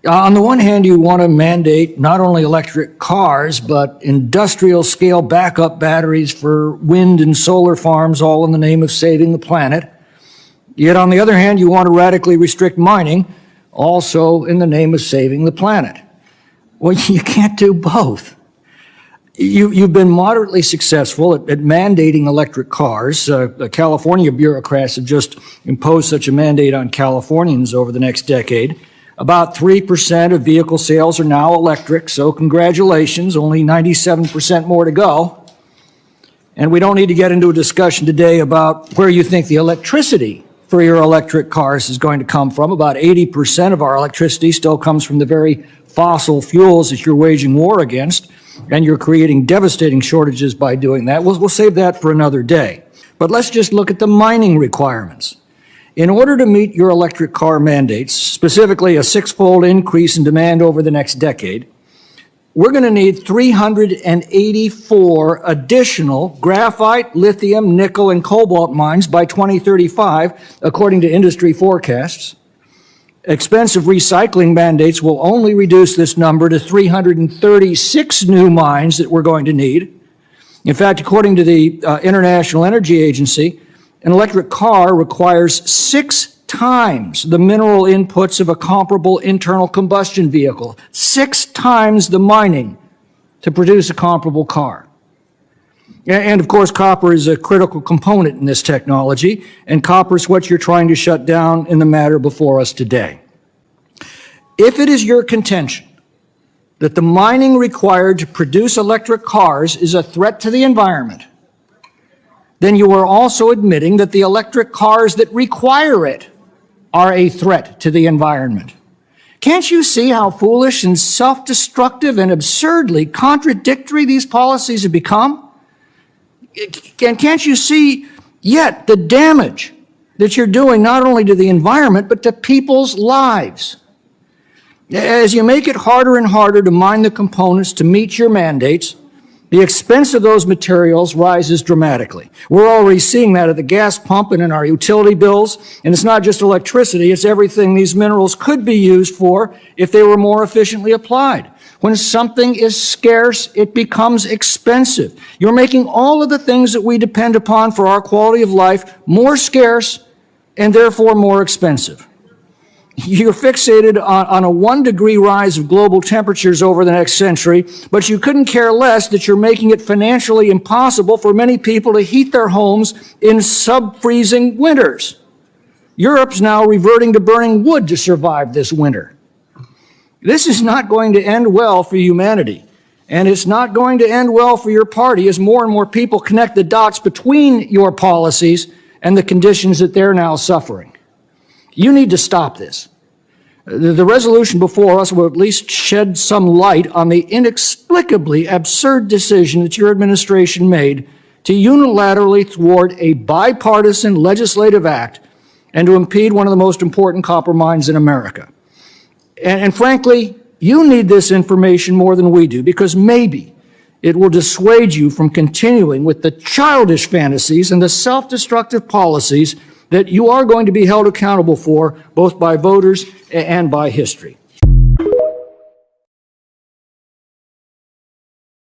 On the one hand, you want to mandate not only electric cars, but industrial scale backup batteries for wind and solar farms, all in the name of saving the planet. Yet on the other hand, you want to radically restrict mining, also in the name of saving the planet. Well, you can't do both. You've been moderately successful at mandating electric cars. The California bureaucrats have just imposed such a mandate on Californians over the next decade. About 3% of vehicle sales are now electric, so congratulations, only 97% more to go. And we don't need to get into a discussion today about where you think the electricity for your electric cars is going to come from. About 80% of our electricity still comes from the very fossil fuels that you're waging war against, and you're creating devastating shortages by doing that. We'll save that for another day. But let's just look at the mining requirements. In order to meet your electric car mandates, specifically a six-fold increase in demand over the next decade, we're going to need 384 additional graphite, lithium, nickel, and cobalt mines by 2035, according to industry forecasts. Expensive recycling mandates will only reduce this number to 336 new mines that we're going to need. In fact, according to the International Energy Agency, an electric car requires 6 times the mineral inputs of a comparable internal combustion vehicle, 6 times the mining to produce a comparable car. And of course, copper is a critical component in this technology, and copper is what you're trying to shut down in the matter before us today. If it is your contention that the mining required to produce electric cars is a threat to the environment, then you are also admitting that the electric cars that require it are a threat to the environment. Can't you see how foolish and self-destructive and absurdly contradictory these policies have become? And can't you see yet the damage that you're doing not only to the environment, but to people's lives? As you make it harder and harder to mine the components to meet your mandates, the expense of those materials rises dramatically. We're already seeing that at the gas pump and in our utility bills. And it's not just electricity, it's everything these minerals could be used for if they were more efficiently applied. When something is scarce, it becomes expensive. You're making all of the things that we depend upon for our quality of life more scarce and therefore more expensive. You're fixated on a 1-degree rise of global temperatures over the next century, but you couldn't care less that you're making it financially impossible for many people to heat their homes in sub-freezing winters. Europe's now reverting to burning wood to survive this winter. This is not going to end well for humanity, and it's not going to end well for your party as more and more people connect the dots between your policies and the conditions that they're now suffering. You need to stop this. The resolution before us will at least shed some light on the inexplicably absurd decision that your administration made to unilaterally thwart a bipartisan legislative act and to impede one of the most important copper mines in America. And frankly, you need this information more than we do, because maybe it will dissuade you from continuing with the childish fantasies and the self-destructive policies that you are going to be held accountable for, both by voters and by history.